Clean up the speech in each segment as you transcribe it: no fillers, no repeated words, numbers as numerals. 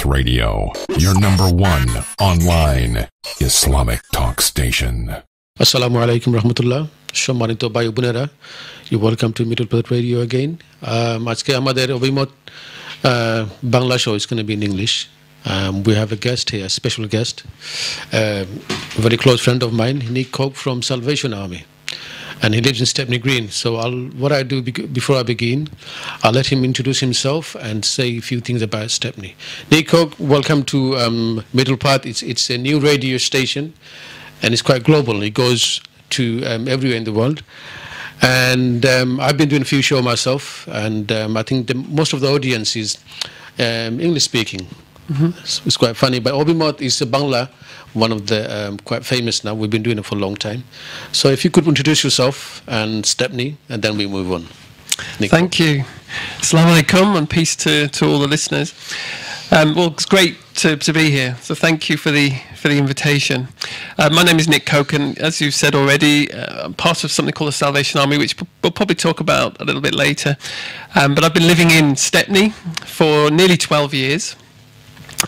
Radio, your #1 online Islamic talk station. Assalamu alaikum rahmatullah. Shommanito Bayu Bunera. You're welcome to Middle Path Radio again. Aজকে আমাদের Obhimot Bangla show is going to be in English. We have a guest here, a special guest, a very close friend of mine, Nick Coke from Salvation Army. And he lives in Stepney Green. So what I do before I begin, I'll let him introduce himself and say a few things about Stepney. Nick Coke, welcome to Middle Path. It's a new radio station, and it's quite global. It goes to everywhere in the world. And I've been doing a few shows myself, and I think most of the audience is English-speaking. Mm-hmm. It's quite funny. But Obhimot is a Bangla, one of the quite famous now. We've been doing it for a long time. So if you could introduce yourself and Stepney, and then we move on. Nick. Thank you. Assalamu alaikum and peace to all the listeners. Well, it's great to be here. So thank you for the invitation. My name is Nick Coke, and as you've said already, I'm part of something called the Salvation Army, which we'll probably talk about a little bit later. But I've been living in Stepney for nearly 12 years.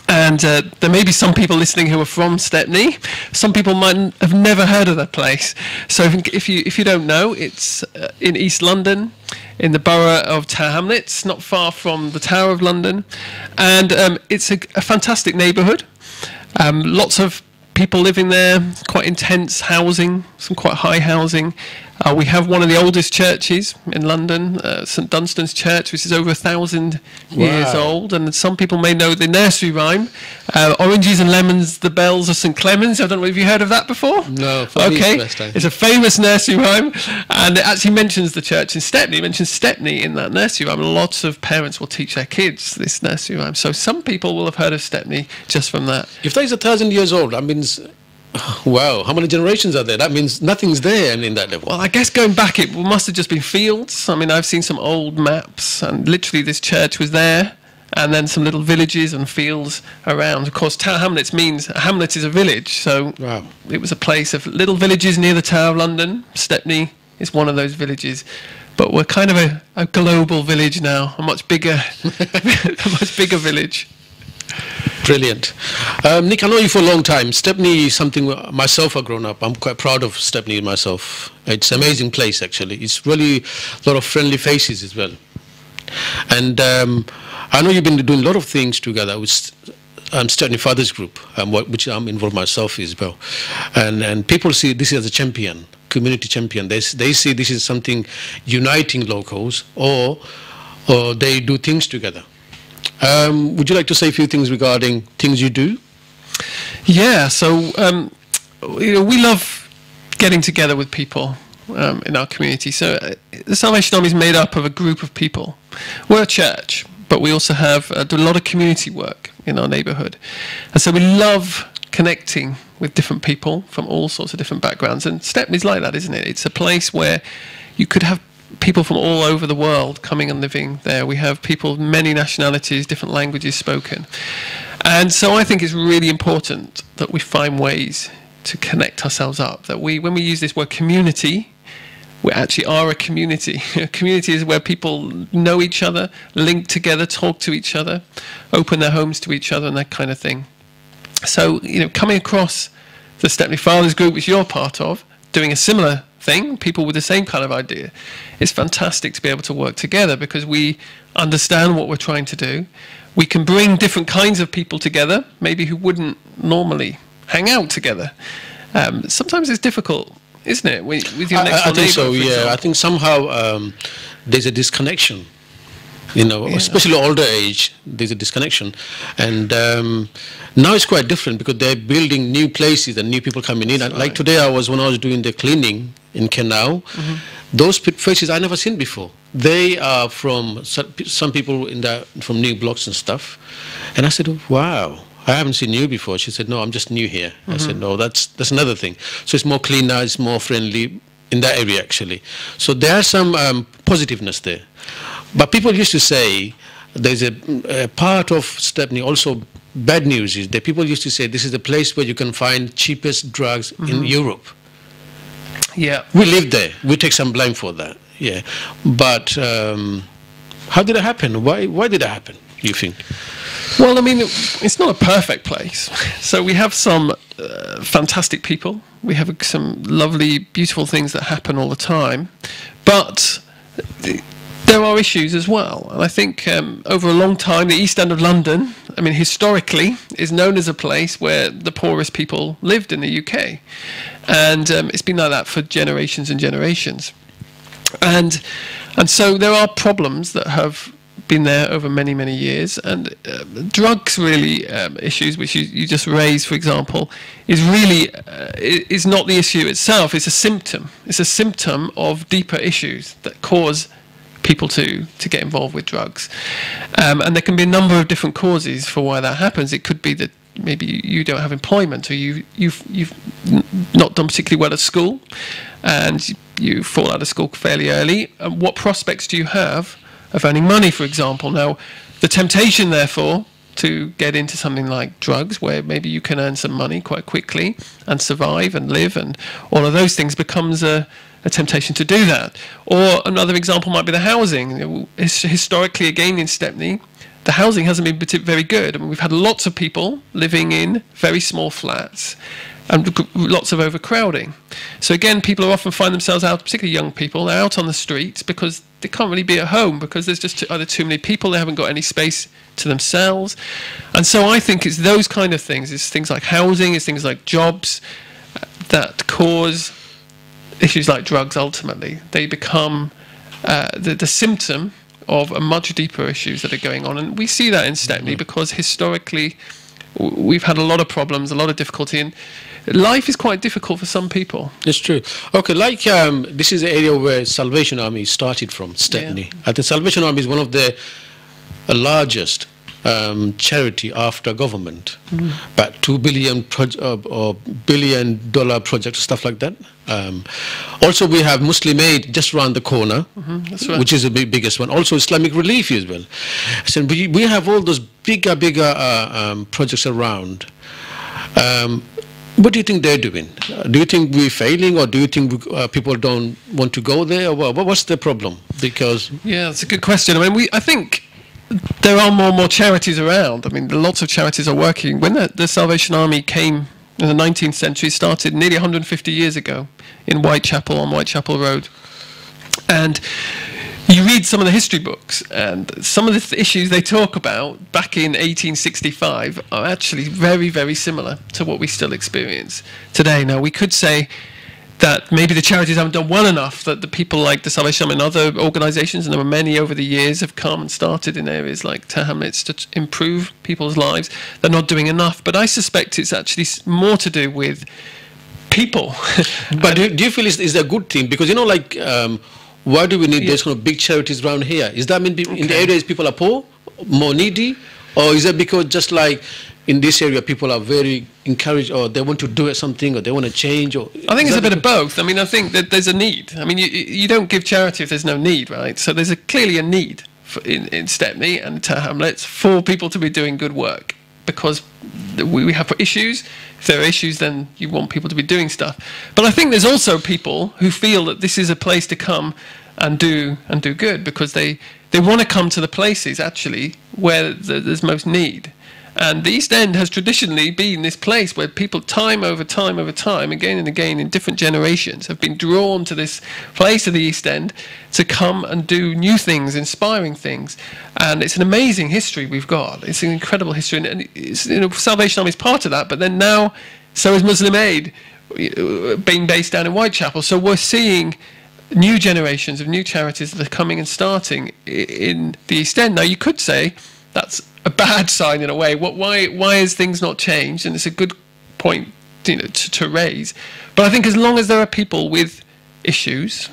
And there may be some people listening who are from Stepney. Some people might have never heard of that place. So if you don't know, it's in East London, in the borough of Tower Hamlets, not far from the Tower of London. And it's a fantastic neighbourhood. Lots of people living there, quite intense housing, some quite high housing. We have one of the oldest churches in London, St Dunstan's Church, which is over 1,000 years old. And some people may know the nursery rhyme, oranges and lemons, the bells of St Clemens. I don't know if you've heard of that before? No, okay. It's a famous nursery rhyme, and it actually mentions the church in Stepney. It mentions Stepney in that nursery rhyme. Lots of parents will teach their kids this nursery rhyme. So some people will have heard of Stepney just from that. If that is 1,000 years old, that means... Wow, how many generations are there? That means nothing's there in that level. Well, I guess going back, it must have just been fields. I mean, I've seen some old maps, and literally this church was there, and then some little villages and fields around. Of course, Tower Hamlets means a hamlet is a village, so it was a place of little villages near the Tower of London. Stepney is one of those villages. But we're kind of a global village now, a much bigger village. Brilliant. Nick, I know you for a long time. Stepney is something myself I've grown up. I'm quite proud of Stepney myself. It's an amazing place, actually. It's really a lot of friendly faces as well. And I know you've been doing a lot of things together with Stepney Fathers Group, which I'm involved myself as well. And people see this as a champion, community champion. They see this is something uniting locals, or they do things together. Would you like to say a few things regarding things you do? Yeah, so we love getting together with people in our community. So the Salvation Army is made up of a group of people. We're a church, but we also do a lot of community work in our neighbourhood. And so we love connecting with different people from all sorts of different backgrounds. And Stepney's like that, isn't it? It's a place where you could have people from all over the world coming and living there. We have people of many nationalities, different languages spoken. And so I think it's really important that we find ways to connect ourselves up, that when we use this word community, we actually are a community. A community is where people know each other, link together, talk to each other, open their homes to each other, and that kind of thing. So, coming across the Stepney Fathers Group, which you're part of, doing a similar thing, people with the same kind of idea, it's fantastic to be able to work together because we understand what we're trying to do. We can bring different kinds of people together, maybe who wouldn't normally hang out together. Sometimes it's difficult, isn't it, with your next door neighbour? I think so, yeah. I think somehow there's a disconnection. Especially older age, there's a disconnection. And now it's quite different because they're building new places and new people coming in. Like today, when I was doing the cleaning in Canal, those faces I never seen before. They are from some people from new blocks and stuff. And I said, wow, I haven't seen you before. She said, no, I'm just new here. I said, no, that's another thing. So it's more cleaner, it's more friendly in that area, actually. So there's some positiveness there. But people used to say there's a part of Stepney also bad news is that people used to say this is the place where you can find cheapest drugs in Europe. Yeah. We live there. We take some blame for that. Yeah. But how did it happen? Why did it happen, you think? Well, I mean, it's not a perfect place. So we have some fantastic people. We have some lovely, beautiful things that happen all the time. But there are issues as well. And I think over a long time, the East End of London, I mean, historically, is known as a place where the poorest people lived in the UK. And it's been like that for generations and generations. And so there are problems that have been there over many, many years, and drugs really issues which you just raised, for example, is really is not the issue itself. It's a symptom. It's a symptom of deeper issues that cause people to get involved with drugs, and there can be a number of different causes for why that happens. It could be that maybe you don't have employment, or you've not done particularly well at school, and you fall out of school fairly early. And what prospects do you have of earning money, for example? Now, the temptation, therefore, to get into something like drugs, where maybe you can earn some money quite quickly and survive and live and all of those things, becomes a temptation to do that. Or another example might be the housing. Historically, again, in Stepney, the housing hasn't been very good. I mean, we've had lots of people living in very small flats and lots of overcrowding. So again, people often find themselves out, particularly young people, out on the streets because they can't really be at home because there's just either too many people, they haven't got any space to themselves. And so I think it's those kind of things. It's things like housing, it's things like jobs that cause issues like drugs ultimately. They become the symptom of a much deeper issues that are going on. And we see that in Stepney because historically we've had a lot of problems, a lot of difficulty, and life is quite difficult for some people. It's true. Okay, like this is the area where Salvation Army started from, Stepney. Yeah. I think Salvation Army is one of the largest charity after government, about $2 billion project, stuff like that. Also, we have Muslim Aid just around the corner, that's right, which is the biggest one. Also, Islamic Relief as well. So we have all those bigger projects around. What do you think they're doing? Do you think we're failing, or do you think people don't want to go there? Or what's the problem? Because yeah, that's a good question. I mean, I think there are more and more charities around. I mean, lots of charities are working. When the Salvation Army came in the 19th century, started nearly 150 years ago in Whitechapel, on Whitechapel Road. And you read some of the history books, and some of the issues they talk about back in 1865 are actually very, very similar to what we still experience today. Now, we could say that maybe the charities haven't done well enough, that the people like the Salvation Army and other organisations, and there were many over the years, have come and started in areas like Hamlets to improve people's lives. They're not doing enough, but I suspect it's actually more to do with people. But do you feel is a good thing? Because, you know, like, why do we need those kind of big charities around here? Is that mean in the areas people are poor, more needy? Or is that because just like in this area people are very encouraged, or they want to do something, or they want to change? Or I think it's a bit of both. I mean, I think that there's a need. I mean, you don't give charity if there's no need, right? So there's clearly a need in Stepney and Hamlets for people to be doing good work, because we have issues. If there are issues, then you want people to be doing stuff. But I think there's also people who feel that this is a place to come and do good, because they want to come to the places actually where there's most need. And the East End has traditionally been this place where people time over time, again and again in different generations, have been drawn to this place of the East End to come and do new things, inspiring things. And it's an amazing history we've got. It's an incredible history. And it's, you know, Salvation Army is part of that, but then now so is Muslim Aid, being based down in Whitechapel. So we're seeing new generations of new charities that are coming and starting in the East End. Now, you could say that's a bad sign in a way. Why has things not changed? And it's a good point, you know, to raise. But I think as long as there are people with issues,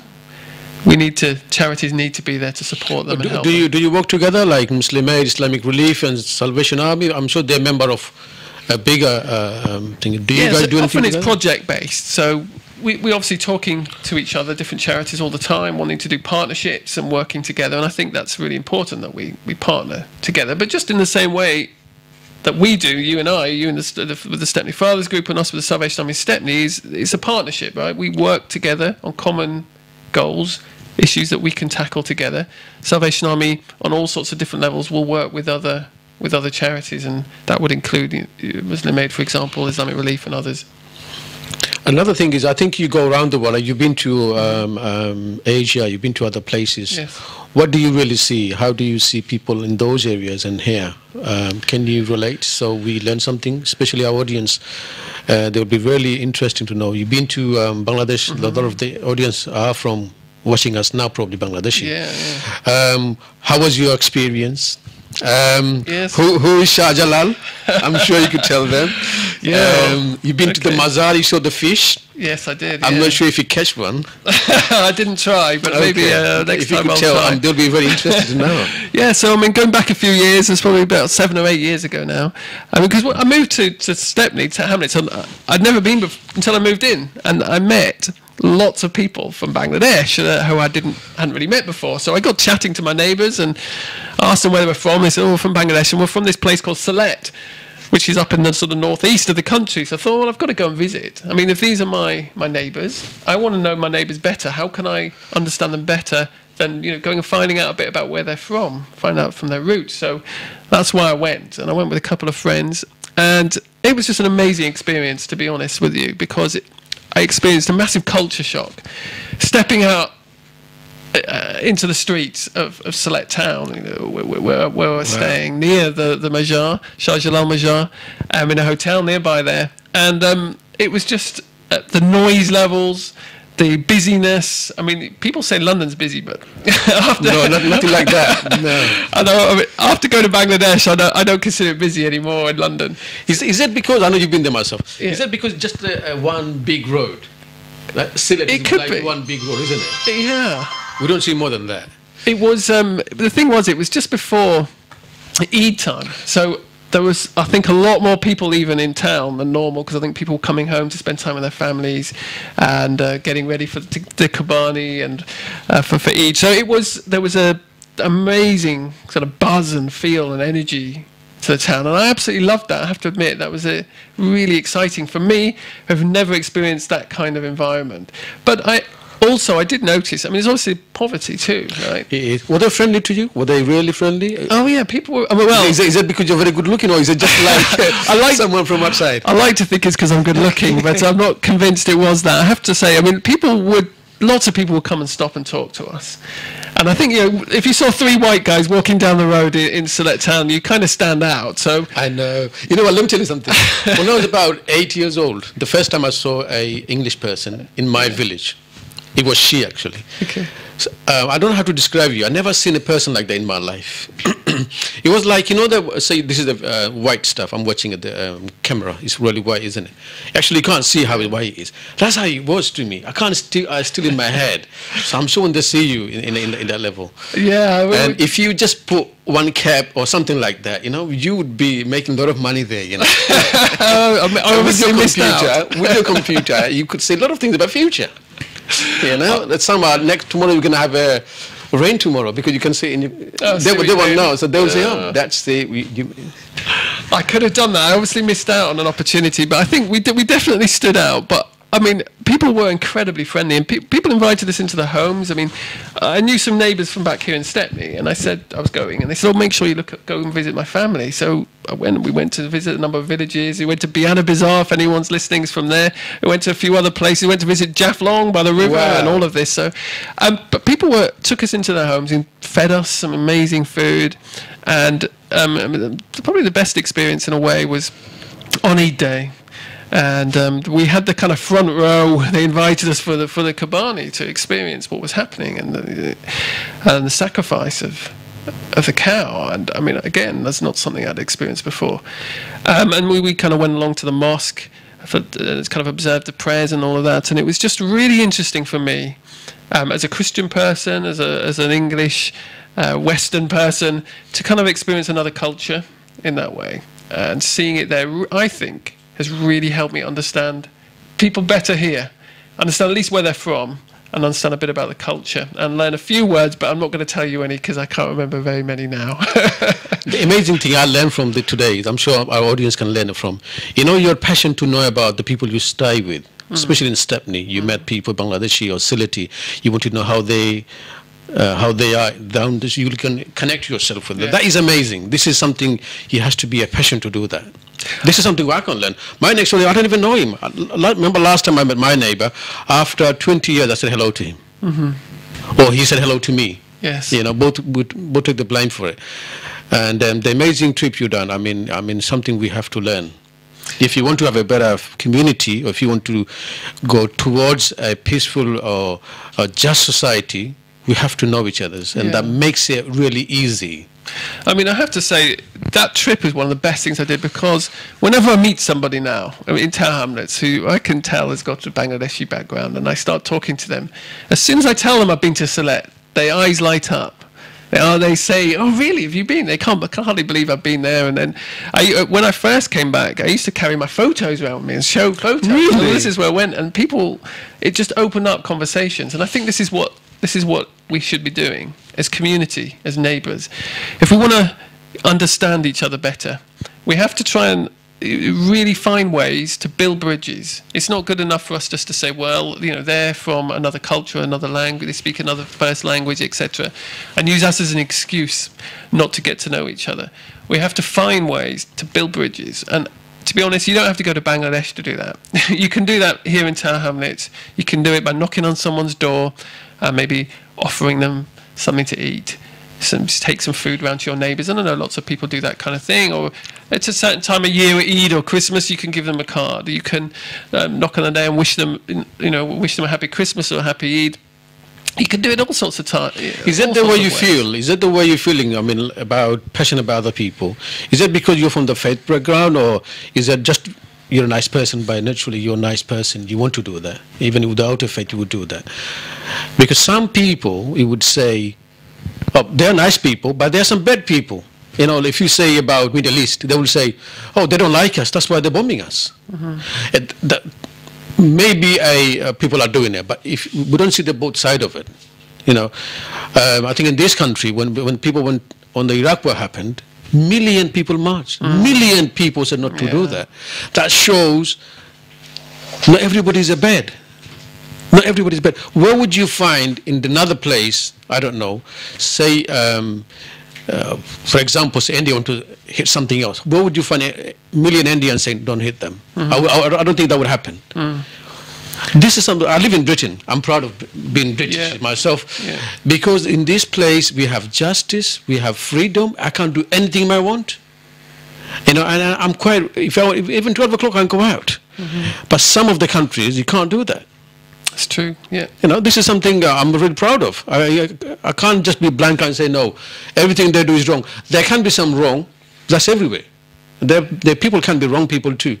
charities need to be there to support them and help them. Do you work together, like Muslim Aid, Islamic Relief, and Salvation Army? I'm sure they're a member of a bigger thing. Do you guys do anything often together? It's project based. So we obviously talking to each other, different charities all the time, wanting to do partnerships and working together. And I think that's really important that we partner together. But just in the same way that we do, you and I, you and with the Stepney Fathers Group and us with the Salvation Army Stepney, it's a partnership, right? We work together on common goals, issues that we can tackle together. Salvation Army, on all sorts of different levels, will work with other with other charities, and that would include Muslim Aid, for example, Islamic Relief, and others. Another thing is, I think you go around the world. You've been to Asia, you've been to other places. Yes. What do you really see? How do you see people in those areas and here? Can you relate so we learn something, especially our audience? They would be really interesting to know. You've been to Bangladesh. A lot of the audience are from watching us now, probably Bangladeshi. Yeah. How was your experience? Yes. Who is Shah Jalal? I'm sure you could tell them. Yeah. You've been to the Mazar, you saw the fish. Yes, I did. I'm not sure if you catch one. I didn't try, but maybe next if you time could I'll tell, try. they'll be very interested to know. Yeah, so I mean, going back a few years, it's probably about 7 or 8 years ago now. I mean, because I moved to Stepney, to Hamlet, so I'd never been until I moved in, and I met lots of people from Bangladesh who I hadn't really met before. So I got chatting to my neighbours and asked them where they were from. They said, "Oh, we're from Bangladesh, and we're from this place called Sylhet, which is up in the sort of northeast of the country." So I thought, well, I've got to go and visit. I mean, if these are my neighbours, I want to know my neighbours better. How can I understand them better than going and finding out a bit about where they're from, find out from their roots? So that's why I went, and I went with a couple of friends, and it was just an amazing experience, to be honest with you, because I experienced a massive culture shock, stepping out into the streets of Sylhet town, where we're staying near the Mazar, Shah Jalal Mazar, in a hotel nearby there, and it was just the noise levels, the busyness. I mean, people say London's busy, but nothing like that. No. I mean, after going to Bangladesh, I don't consider it busy anymore in London. Is that because, I know you've been there myself, Yeah. is that because just one big road? Like Sylhet It is could like be. one big road, isn't it? Yeah. We don't see more than that. It was, the thing was, it was just before Eid time. So there was, I think, a lot more people even in town than normal, because I think people were coming home to spend time with their families and getting ready for the Qurbani and for Eid. So there was a amazing sort of buzz and feel and energy to the town, and I absolutely loved that. I have to admit, that was really exciting for me. I've never experienced that kind of environment. But I did notice, I mean, there's obviously poverty too, right? Were they friendly to you? Were they really friendly? Oh yeah, people were, I mean, well, Is that because you're very good looking, or is it just like I like someone from outside? I like to think it's because I'm good looking, but I'm not convinced it was that. I have to say, I mean, lots of people would come and stop and talk to us. And I think, if you saw 3 white guys walking down the road in Sylhet town, you kind of stand out. So I know. You know what, let me tell you something. When I was about 8 years old, the first time I saw an English person in my village, it was she, actually. Okay. So, I don't know how to describe you. I've never seen a person like that in my life. It was like, say this is the white stuff I'm watching at the camera. It's really white, isn't it? Actually, you can't see how white it is. That's how it was to me. I still in my head. So I'm sure when they see you in that level. Yeah. And if you just put one cap or something like that, you would be making a lot of money there, I obviously missed out. With your computer, you could say a lot of things about future. That somehow tomorrow you're going to have a rain tomorrow, because you can say they won't know, so they'll say, "Oh, that's the." I could have done that. I obviously missed out on an opportunity, but I think we definitely stood out. But I mean, people were incredibly friendly, and people invited us into their homes. I mean, I knew some neighbours from back here in Stepney, and I said I was going, and they said, "Oh, make sure you go and visit my family." So we went to visit a number of villages. We went to Biana Bazaar, if anyone's listening is from there. We went to a few other places. We went to visit Jaflong by the river. Wow. And all of this. So, but people took us into their homes and fed us some amazing food, and I mean, probably the best experience in a way was on Eid Day. And we had the kind of front row. They invited us for the Qurbani to experience what was happening and the sacrifice of the cow. And I mean, again, that's not something I'd experienced before. And we kind of went along to the mosque, kind of observed the prayers and all of that. And it was just really interesting for me, as a Christian person, as an English Western person, to kind of experience another culture in that way. And seeing it there, I think, has really helped me understand people better here, understand at least where they're from, and understand a bit about the culture, and learn a few words, but I'm not going to tell you any because I can't remember very many now. The amazing thing I learned from today, I'm sure our audience can learn it from, your passion to know about the people you stay with, especially in Stepney. You met people, Bangladeshi or Sylheti. You want to know how they how they are down this, you can connect yourself with them. Yeah. That is amazing. This is something, he has to be a passion to do that. This is something I can learn. My next door, I don't even know him. Remember last time I met my neighbor, after 20 years I said hello to him. Or he said hello to me. Yes. You know, both took the blame for it. And the amazing trip you done, I mean, something we have to learn. If you want to have a better community, or if you want to go towards a peaceful or a just society, we have to know each other, and that makes it really easy. I mean, I have to say, that trip is one of the best things I did, because whenever I meet somebody now, I mean, in Tower Hamlets, who I can tell has got a Bangladeshi background, and I start talking to them, as soon as I tell them I've been to Sylhet, their eyes light up. They say, "Oh, really? Have you been?" I can't hardly believe I've been there. And then, when I first came back, I used to carry my photos around with me and show photos. Really? Oh, this is where I went, and people, it just opened up conversations. And I think this is what we should be doing as community, as neighbours. If we want to understand each other better, we have to try and really find ways to build bridges. It's not good enough for us just to say, well, you know, they're from another culture, another language, they speak another first language, etc., and use us as an excuse not to get to know each other. We have to find ways to build bridges. And to be honest, you don't have to go to Bangladesh to do that. You can do that here in Tower Hamlets. You can do it by knocking on someone's door and maybe offering them something to eat. Take some food round to your neighbours. I know lots of people do that kind of thing. Or at a certain time of year, Eid or Christmas, you can give them a card. You can knock on the door and wish them a happy Christmas or a happy Eid. You can do it all sorts of times. Is that the way you feel? Is that the way you're feeling? I mean, about passion about other people. Is that because you're from the faith background, or is that just you're a nice person by naturally you're a nice person? You want to do that, even without a faith, you would do that. Because some people, you would say, oh, they're nice people, but there are some bad people. You know, if you say about Middle East, they will say, oh, they don't like us, that's why they're bombing us. Maybe people are doing it, but if we don't see the both side of it, you know. I think in this country, when people went on the Iraq war happened, million people marched. Million people said not to do that. That shows not everybody is bad. Not everybody's bad. Where would you find in another place, I don't know, say, for example, say India want to hit something else. Where would you find a million Indians saying, don't hit them? I don't think that would happen. This is something, I live in Britain. I'm proud of being British myself. Because in this place, we have justice, we have freedom. I can do anything I want. You know, and I'm quite, even 12 o'clock I can go out. But some of the countries, you can't do that. It's true, yeah. You know, this is something I'm really proud of. I can't just be blank and say, no, everything they do is wrong. There can be some wrong. That's everywhere. There people can be wrong people too.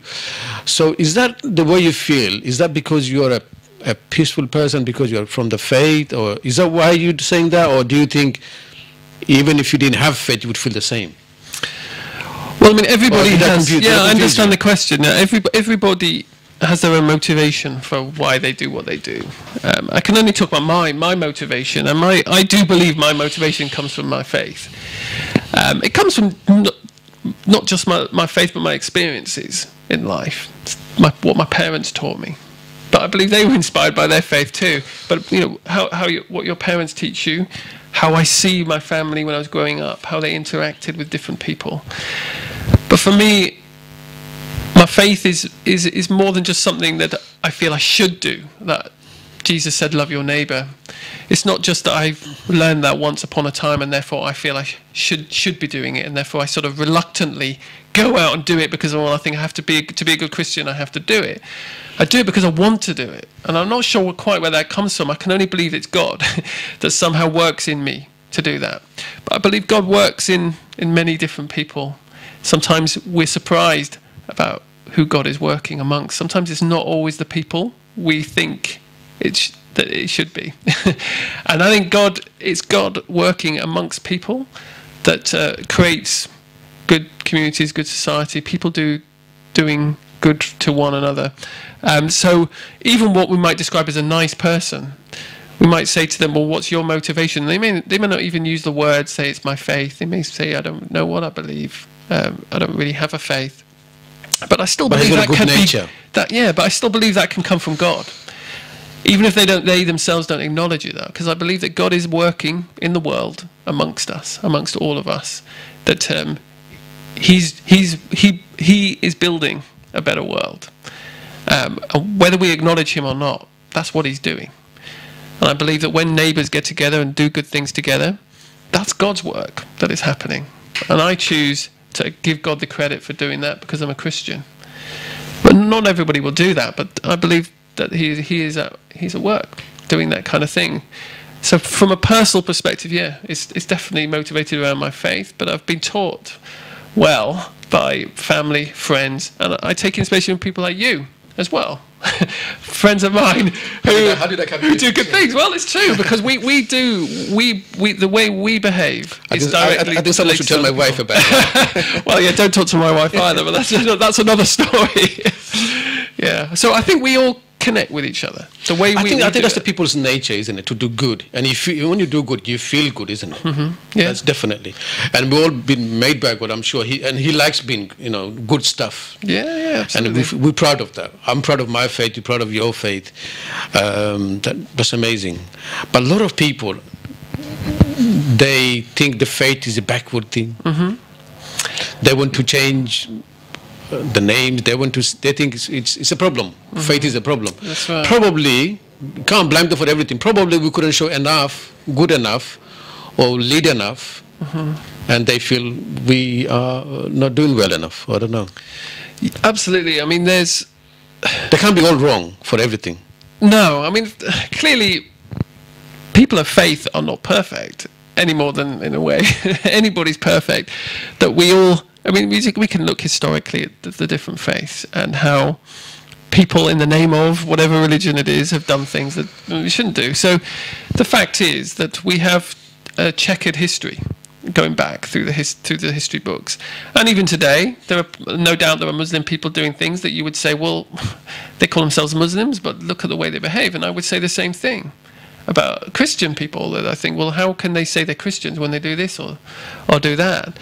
So is that the way you feel? Is that because you're a peaceful person, because you're from the faith? Or is that why you're saying that? Or do you think even if you didn't have faith, you would feel the same? Well, I mean, everybody has... Yeah, I understand the question. Everybody has their own motivation for why they do what they do. I can only talk about my motivation, and I do believe my motivation comes from my faith. It comes from not just my faith, but my experiences in life, what my parents taught me. But I believe they were inspired by their faith too. But you know what your parents teach you, how I see my family when I was growing up, how they interacted with different people. But for me, my faith is more than just something that I feel I should do. That Jesus said, love your neighbour. It's not just that I've learned that once upon a time and therefore I feel I should be doing it, and therefore I sort of reluctantly go out and do it because, well, I think I have to be a good Christian, I have to do it. I do it because I want to do it. And I'm not sure quite where that comes from. I can only believe it's God that somehow works in me to do that. But I believe God works in many different people. Sometimes we're surprised about who God is working amongst. Sometimes it's not always the people we think that it should be. And I think it's God working amongst people that creates good communities, good society, people doing good to one another. So even what we might describe as a nice person, we might say to them, well, what's your motivation? They may not even use the word, say it's my faith. They may say, I don't know what I believe. I don't really have a faith. But I still believe that can be that. Yeah, but I still believe that can come from God. even if they themselves don't acknowledge it, though, because I believe that God is working in the world amongst us, amongst all of us, that he is building a better world. Whether we acknowledge him or not, that's what he's doing. And I believe that when neighbours get together and do good things together, that's God's work that is happening. And I choose to give God the credit for doing that because I'm a Christian. But not everybody will do that, but I believe that he's at work doing that kind of thing. So from a personal perspective, yeah, it's definitely motivated around my faith, but I've been taught well by family, friends, and I take inspiration from people like you as well. Friends of mine who do good things. Well, it's true, because we the way we behave is directly. I think someone should tell my wife about it. Well, yeah, don't talk to my wife either, but that's another story. Yeah, so I think we all connect with each other. The way I think that's the people's nature, isn't it? To do good, and when you do good, you feel good, isn't it? Mm-hmm. Yeah, that's definitely. And we've all been made by God, I'm sure. He likes being, good stuff. Yeah, absolutely. And we're proud of that. I'm proud of my faith. You're proud of your faith. That's amazing. But a lot of people, they think the faith is a backward thing. Mm-hmm. They want to change the names. They think it's a problem. Mm-hmm. Faith is a problem. That's right. Probably can't blame them for everything. Probably we couldn't show good enough, or lead enough, mm-hmm. and they feel we are not doing well enough. I don't know. Absolutely. I mean, they can't be all wrong for everything. No, I mean, clearly, people of faith are not perfect any more than, in a way, anybody's perfect. That we all. I mean, we can look historically at the different faiths and how people in the name of whatever religion it is have done things that we shouldn't do. So the fact is that we have a checkered history going back through the history books. And even today, there are no doubt there are Muslim people doing things that you would say, well, they call themselves Muslims, but look at the way they behave. And I would say the same thing about Christian people, that I think, well, how can they say they're Christians when they do this or do that?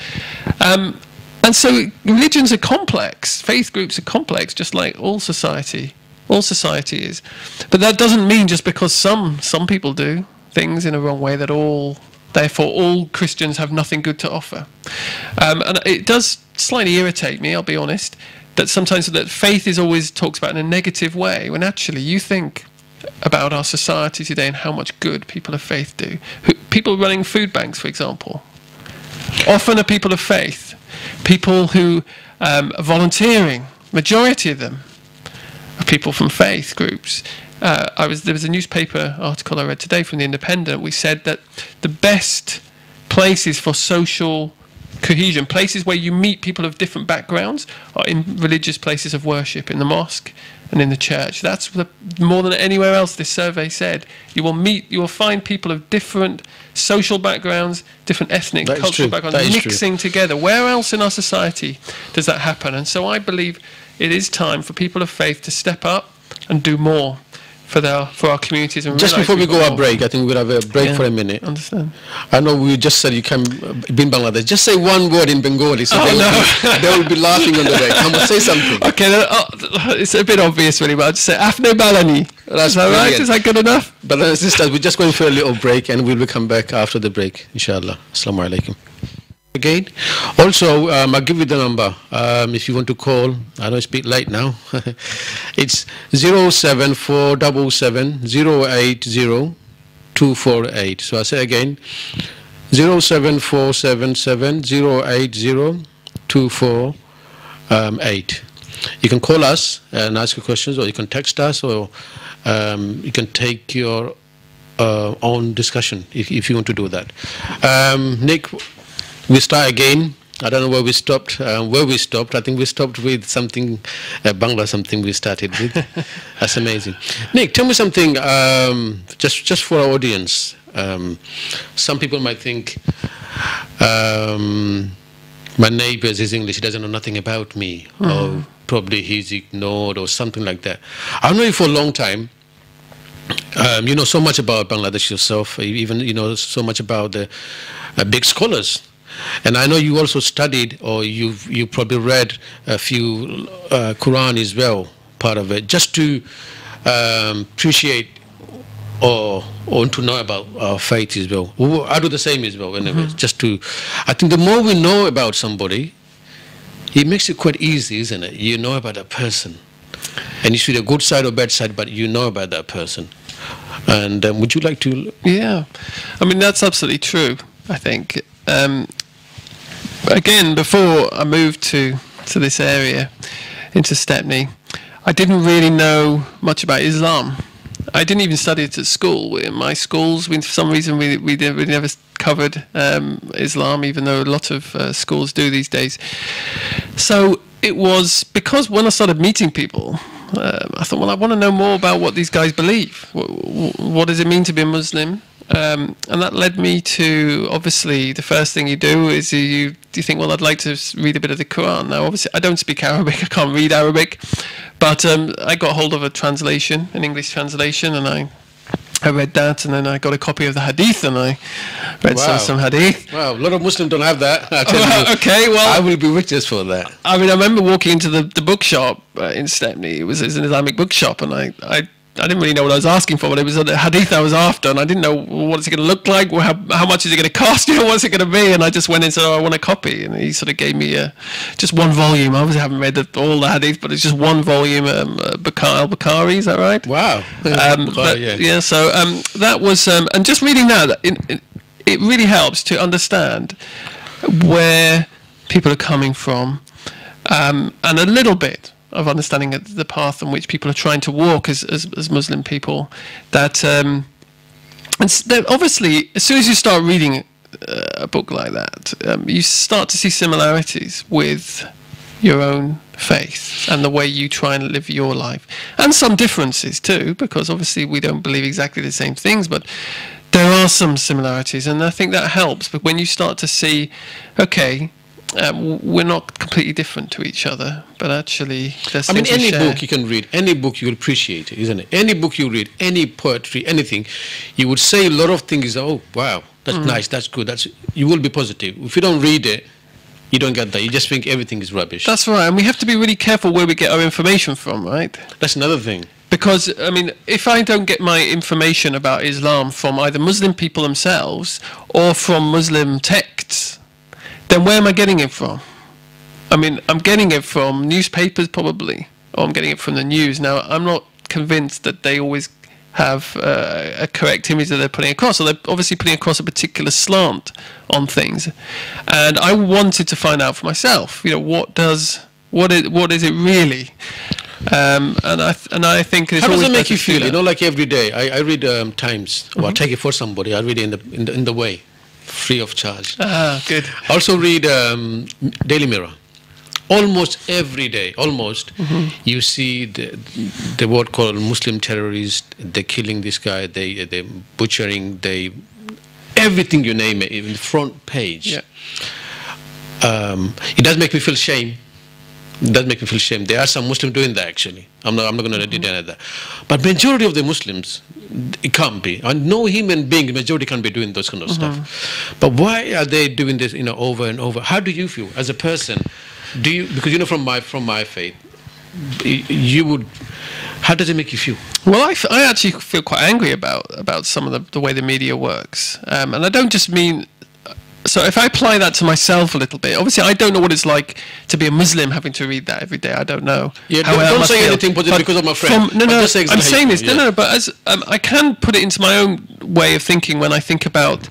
And so religions are complex, faith groups are complex, just like all society is. But that doesn't mean just because some people do things in a wrong way that therefore all Christians have nothing good to offer. And it does slightly irritate me, I'll be honest, that sometimes that faith is always talked about in a negative way, when actually you think about our society today and how much good people of faith do. People running food banks, for example, often are people of faith. People who are volunteering, majority of them are people from faith groups. There was a newspaper article I read today from The Independent. We said that the best places for social cohesion, places where you meet people of different backgrounds, are in religious places of worship, in the mosque and in the church. That's more than anywhere else, this survey said. You will find people of different social backgrounds, different ethnic, cultural backgrounds, mixing together. Where else in our society does that happen? And so I believe it is time for people of faith to step up and do more for our communities. And just before we go our break, I think we'll have a break for a minute. Understand. I know we just said you can be in Bangladesh. Just say one word in Bengali, so they will be laughing on the way. Come on, say something. Okay, it's a bit obvious really, but I'll just say Afne Balani. Is that right? Is that good enough? Brothers and sisters, we're just going for a little break, and we'll come back after the break, inshallah. Assalamu alaikum. Again. Also, I'll give you the number if you want to call. I know it's a bit late now. It's 07477 080 248. So I say again, 07477 080 248. You can call us and ask your questions, or you can text us, or you can take your own discussion if you want to do that. Nick, we start again. I don't know where we stopped. I think we stopped with something, Bangla, something we started with. That's amazing. Nick, tell me something, just for our audience. Some people might think, my neighbor is English, he doesn't know nothing about me, or probably he's ignored, or something like that. I've known you for a long time. You know so much about Bangladesh yourself, even you know so much about the big scholars. And I know you also studied, or you probably read a few Quran as well, part of it, just to appreciate or to know about our faith as well. I do the same as well. Anyway, just to, I think the more we know about somebody, it makes it quite easy, isn't it? You know about that person, and you see the good side or bad side, but you know about that person. And would you like to? Yeah, I mean that's absolutely true. I think again, before I moved to this area, into Stepney, I didn't really know much about Islam. I didn't even study it at school. In my schools, for some reason, we never covered Islam, even though a lot of schools do these days. So it was because when I started meeting people, I thought, well, I want to know more about what these guys believe. What does it mean to be a Muslim? And that led me to, obviously, the first thing you do is you think, well, I'd like to read a bit of the Quran. Now, obviously, I don't speak Arabic. I can't read Arabic. But I got hold of a translation, an English translation, and I read that, and then I got a copy of the Hadith, and I read some Hadith. Wow, a lot of Muslims don't have that. I tell you, okay, well, I will be witness for that. I mean, I remember walking into the bookshop in Stepney. It was an Islamic bookshop, and I didn't really know what I was asking for, but it was a hadith I was after, and I didn't know what's it going to look like, how much is it going to cost, what's it going to be, and I just went in and said, oh, I want a copy, and he sort of gave me just one volume. I obviously haven't read all the hadith, but it's just one volume, al-Bukhari, is that right? Wow. Yeah, so that was, and just reading that, it really helps to understand where people are coming from, and a little bit of understanding the path on which people are trying to walk as Muslim people. That and obviously, as soon as you start reading a book like that, you start to see similarities with your own faith and the way you try and live your life, and some differences too, because obviously we don't believe exactly the same things, but there are some similarities, and I think that helps. But when you start to see, okay, we're not completely different to each other, but actually there's things any we share. book you can read, any book you will appreciate it, isn't it? Any book you read, any poetry, anything, you would say a lot of things. Oh, wow, that's nice, that's good. You will be positive. If you don't read it, you don't get that. You just think everything is rubbish. That's right, and we have to be really careful where we get our information from, right? That's another thing. Because, I mean, if I don't get my information about Islam from either Muslim people themselves or from Muslim texts, then where am I getting it from? I mean, I'm getting it from newspapers probably, or I'm getting it from the news. Now, I'm not convinced that they always have a correct image that they're putting across. So they're obviously putting across a particular slant on things. And I wanted to find out for myself, what is it really? And I think it's how does always it make you better to feel? Like every day, I read Times, or I take it for somebody. I read it in the way, free of charge. Ah, good. I also read Daily Mirror. Almost every day, you see the word called Muslim terrorists. They're killing this guy. They're butchering. Everything you name it, even the front page. Yeah. It does make me feel shame. It does make me feel shame. There are some Muslims doing that, actually. I'm not going to deny that. But majority of the Muslims, it can't be. I know human being, majority can't be doing those kind of stuff. But why are they doing this, over and over? How do you feel as a person? Because from my faith, how does it make you feel? Well, I actually feel quite angry about some of the way the media works, and I don't just mean. So if I apply that to myself a little bit, obviously I don't know what it's like to be a Muslim having to read that every day. I don't know. Yeah, don't say anything positive because of my friend. I'm saying this. No, but as I can put it into my own way of thinking when I think about,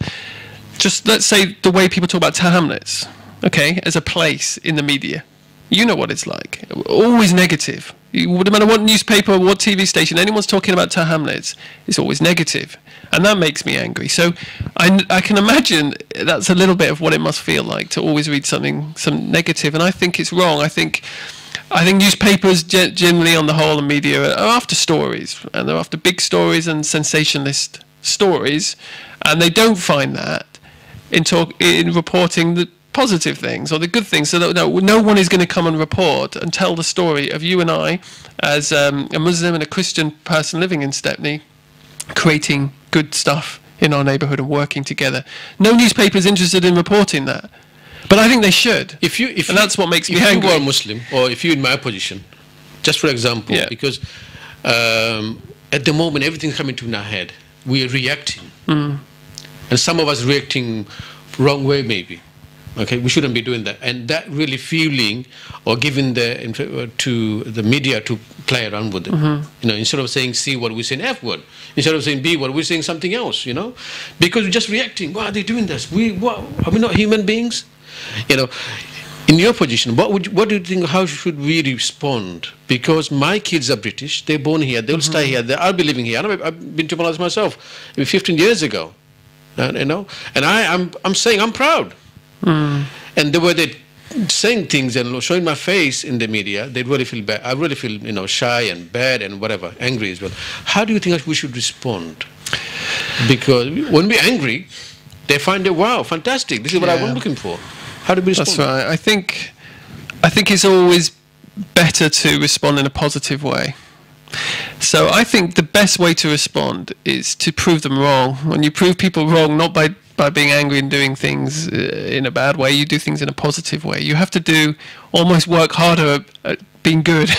just let's say the way people talk about Hamlets, okay, as a place in the media. You know what it's like. Always negative. No matter what newspaper or what TV station anyone's talking about Hamlets, it's always negative. And that makes me angry. So I can imagine that's a little bit of what it must feel like to always read some negative. And I think it's wrong. I think newspapers generally on the whole and media are after stories. And they're after big stories and sensationalist stories. And they don't find that in reporting the positive things or the good things. So that no one is going to come and report and tell the story of you and I as a Muslim and a Christian person living in Stepney creating good stuff in our neighbourhood and working together. No newspaper is interested in reporting that, but I think they should. And that's what makes me angry. If you are Muslim, or if you're in my position, just for example, because at the moment everything's coming to our head. we are reacting. And some of us reacting wrong way maybe. Okay, we shouldn't be doing that. And that really fueling or giving to the media to play around with it. You know, instead of saying C word, we're saying F word. Instead of saying B word, we're saying something else, you know. Because we're just reacting. Why are they doing this? Are we not human beings? You know, in your position, what do you think, how should we respond? Because my kids are British, they're born here, they'll stay here, I'll be living here. I've been to Bangladesh myself 15 years ago. You know, and I'm saying I'm proud. And the way they saying things and showing my face in the media, they really feel bad. I really feel, you know, shy and bad and whatever, angry as well. How do you think we should respond? Because when we're angry, they find it, wow, fantastic. This is what I was looking for. How do we respond? That's right. I think it's always better to respond in a positive way. So I think the best way to respond is to prove them wrong. When you prove people wrong, not by being angry and doing things in a bad way, you do things in a positive way. You have to almost work harder at being good,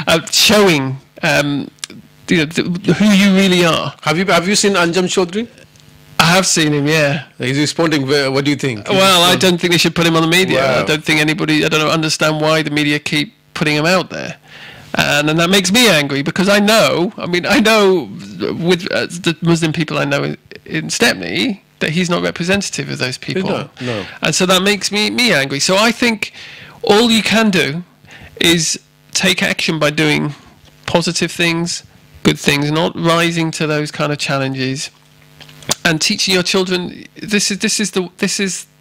at showing who you really are. Have you seen Anjam Chaudhry? I have seen him, yeah. He's responding. What do you think? Well, I don't think they should put him on the media. Wow. I don't think anybody. I don't understand why the media keep putting him out there. And that makes me angry because I know with the Muslim people I know in Stepney that he's not representative of those people. No. And so that makes me angry. So I think all you can do is take action by doing positive things, good things, not rising to those kind of challenges, and teaching your children this is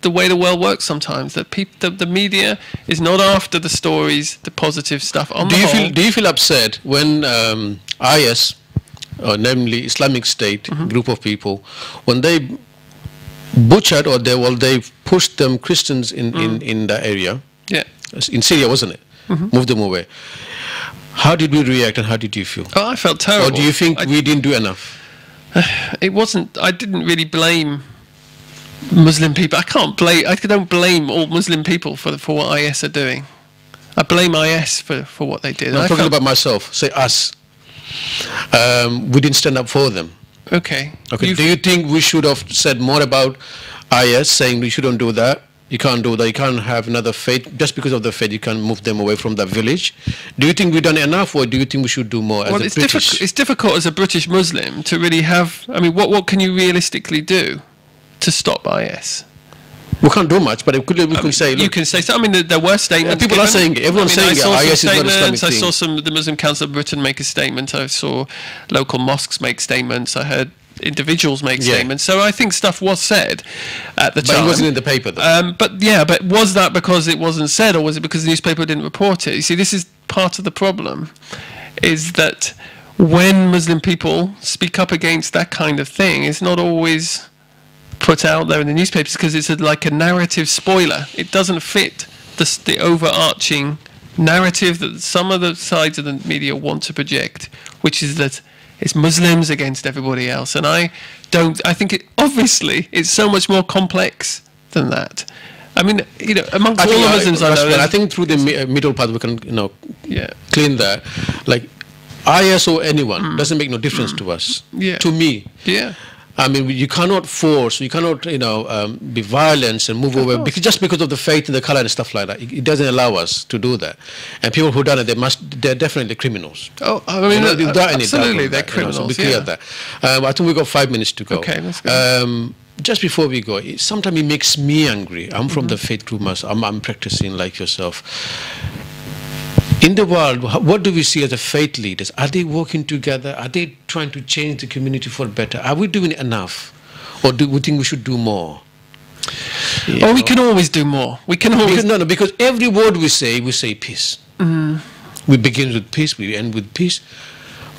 the way the world works sometimes, that the media is not after the stories, the positive stuff. Do you feel upset when IS, or namely Islamic State group of people, when they butchered or they pushed them Christians in the area? Yeah. In Syria, wasn't it? Moved them away. How did we react and how did you feel? Oh, I felt terrible. Or do you think we didn't do enough? It wasn't. I didn't really blame Muslim people. I don't blame all Muslim people for what IS are doing. I blame IS for what they did. I'm talking about myself. Say us. We didn't stand up for them. Okay. Do you think we should have said more about IS, saying we shouldn't do that? You can't do that. You can't have another faith. Just because of the faith, you can't move them away from that village. Do you think we've done enough, or do you think we should do more? Well, it's difficult as a British Muslim to really have. I mean, what can you realistically do to stop IS? We can't do much, but we can say. Look, you can say so. I mean, there were statements. People are saying it. Everyone's saying IS is not an Islamic thing. I saw the Muslim Council of Britain make a statement. I saw local mosques make statements. I heard individuals make statements. So I think stuff was said at the time. But it wasn't in the paper, though. But was that because it wasn't said, or was it because the newspaper didn't report it? You see, this is part of the problem, is that when Muslim people speak up against that kind of thing, it's not always put out there in the newspapers because it's like a narrative spoiler. It doesn't fit the overarching narrative that some of the sides of the media want to project, which is that it's Muslims against everybody else. And I think obviously it's so much more complex than that. I mean, amongst all the Muslims I know, I think through the middle path we can, clean that. Like IS or anyone doesn't make no difference to us. Yeah. To me. Yeah. I mean, you cannot force, you cannot, be violent and move away just because of the faith and the color and stuff like that. It doesn't allow us to do that. And people who done it, they're definitely criminals. Oh, I mean, absolutely, they're criminals. So be clear that. I think we got 5 minutes to go. Okay, let's go. Just before we go, sometimes it makes me angry. I'm from the faith group myself. I'm practicing like yourself. In the world, what do we see as the faith leaders? Are they working together? Are they trying to change the community for better? Are we doing enough? Or do we think we should do more? We can always do more. We can always... Because every word we say peace. We begin with peace, we end with peace.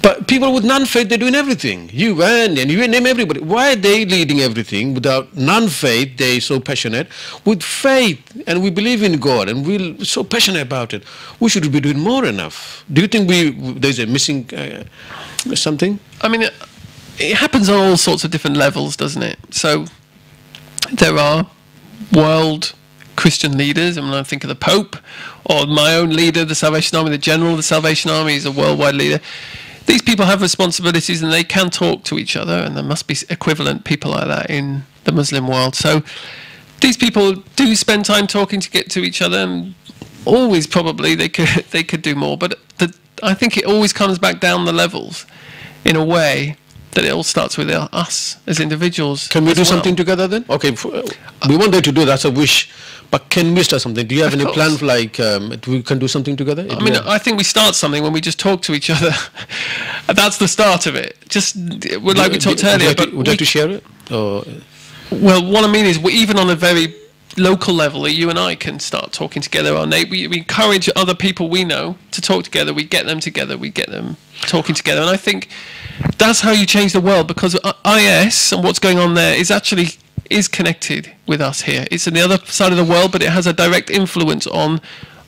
But people with non-faith, they're doing everything. You name everybody. Why are they leading everything? Without non-faith, they're so passionate. With faith, and we believe in God, and we're so passionate about it, we should be doing more enough. Do you think there's a missing something? I mean, it happens on all sorts of different levels, doesn't it? So there are world Christian leaders. I mean, I think of the Pope, or my own leader, the Salvation Army, the General of the Salvation Army is a worldwide leader. these people have responsibilities and they can talk to each other, and there must be equivalent people like that in the Muslim world. So these people do spend time talking to get to each other, and always probably they could do more. But I think it always comes back down the levels in a way that it all starts with us as individuals. Can we do something together then? Okay, we wanted to do that's a wish, but can we start something? Do you have any plan for we can do something together? I mean, I think we start something when we just talk to each other. That's the start of it. Just like we talked earlier. Would you like to share it? Or? Well, what I mean is, even on a very local level, you and I can start talking together. We encourage other people we know to talk together. We get them together. We get them talking together. And I think that's how you change the world, because IS and what's going on there is connected with us here. It's on the other side of the world, but it has a direct influence on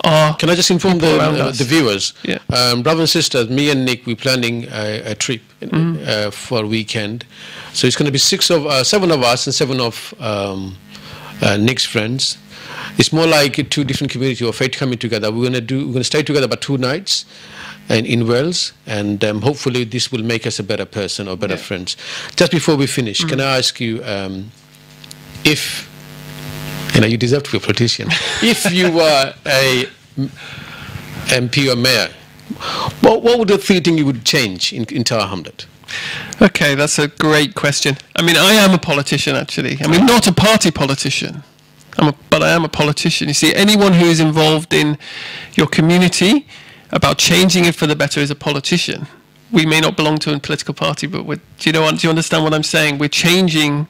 our. Can I just inform the viewers? Yeah. Brother and sisters, me and Nick, we're planning a trip for a weekend. So it's going to be 7 of us and 7 of Nick's friends. It's more like 2 different communities of faith coming together. We're going to stay together about 2 nights. And in Wales, and hopefully this will make us a better person or better friends. Just before we finish, can I ask you if, you deserve to be a politician, if you were a MP or mayor, what would the 3 things you would change in Tower Hamlet? Okay, that's a great question. I mean, I am a politician, actually. I mean, not a party politician, but I am a politician. You see, anyone who is involved in your community about changing it for the better is a politician. We may not belong to a political party, but do you understand what I'm saying? We're changing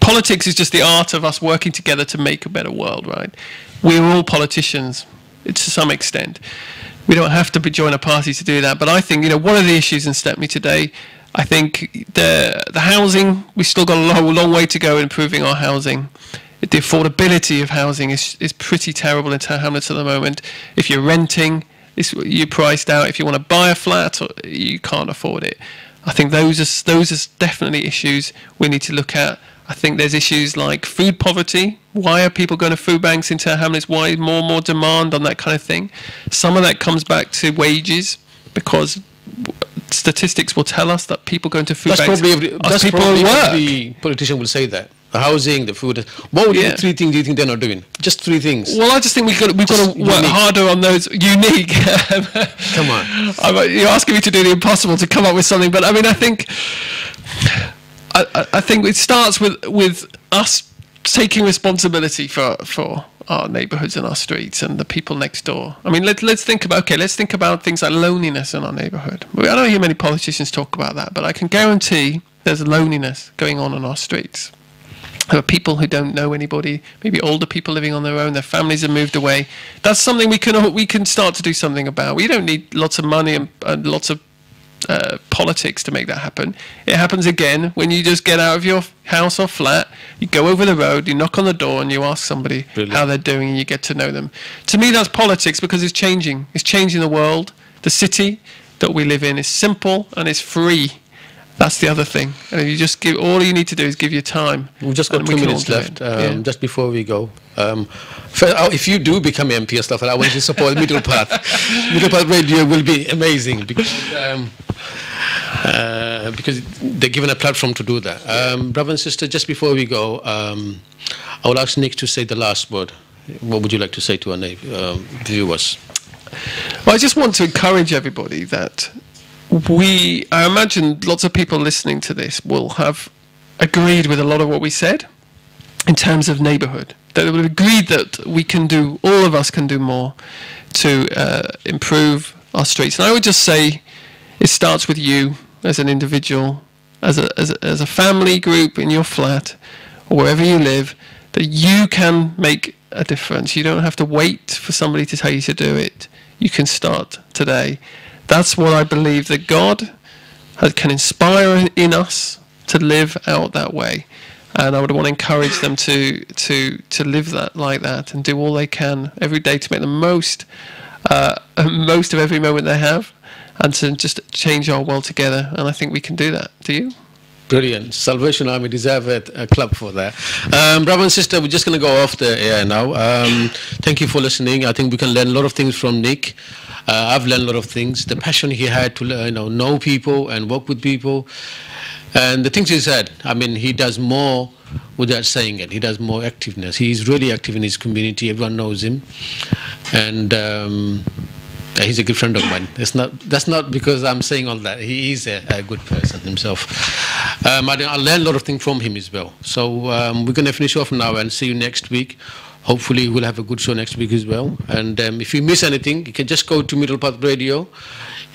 politics is just the art of us working together to make a better world, right? We're all politicians, to some extent. We don't have to join a party to do that. But I think, one of the issues in Stepney today, I think the housing, we've still got a long way to go in improving our housing. The affordability of housing is pretty terrible in Tower Hamlets at the moment. If you're renting, you're priced out. If you want to buy a flat, you can't afford it. I think those are definitely issues we need to look at. I think there's issues like food poverty. Why are people going to food banks in Tower Hamlets? Why more and more demand on that kind of thing? Some of that comes back to wages, because statistics will tell us that people going to food banks that's probably every politician will say that. The housing, the food. What would be the 3 things do you think they're not doing? Just 3 things. Well, I just think we've got to work harder on those unique. Come on. You're asking me to do the impossible to come up with something, but I mean, I think it starts with us taking responsibility for our neighbourhoods and our streets and the people next door. I mean, let's think about things like loneliness in our neighbourhood. I don't hear many politicians talk about that, but I can guarantee there's loneliness going on our streets. There are people who don't know anybody, maybe older people living on their own, their families have moved away. That's something we can start to do something about. We don't need lots of money and lots of politics to make that happen. It happens again when you just get out of your house or flat, you go over the road, you knock on the door and you ask somebody how they're doing and you get to know them. To me, that's politics, because it's changing. It's changing the world. The city that we live in is simple and it's free. That's the other thing. And if you just all you need to do is give your time. We've just got 2 minutes left. Just before we go, if you do become MP and stuff, I want you to support Middle Path. Middle Path Radio will be amazing because they're given a platform to do that. Brother and sister, just before we go, I will ask Nick to say the last word. What would you like to say to our viewers? Well, I just want to encourage everybody that I imagine lots of people listening to this will have agreed with a lot of what we said in terms of neighbourhood. They would have agreed that all of us can do more to improve our streets. And I would just say it starts with you as an individual, as a family group in your flat or wherever you live, that you can make a difference. You don't have to wait for somebody to tell you to do it. You can start today. That's what I believe, that God can inspire in us to live out that way. And I would want to encourage them to live that like that and do all they can every day to make the most of every moment they have and to just change our world together. And I think we can do that. Do you? Brilliant. Salvation Army deserve a clap for that. Brother and sister, we're just going to go off the air now. Thank you for listening. I think we can learn a lot of things from Nick. I've learned a lot of things. The passion he had to know people and work with people. And the things he said, I mean, he does more without saying it. He does more activeness. He's really active in his community. Everyone knows him. And he's a good friend of mine. That's not because I'm saying all that. He is a good person himself. I learned a lot of things from him as well. So we're going to finish off now and see you next week. Hopefully we'll have a good show next week as well. And if you miss anything, you can just go to Middle Path Radio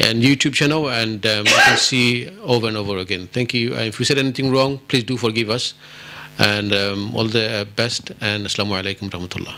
and YouTube channel, and you can see over and over again. Thank you. If we said anything wrong, please do forgive us. And all the best. And Assalamu alaikum rahmatullah.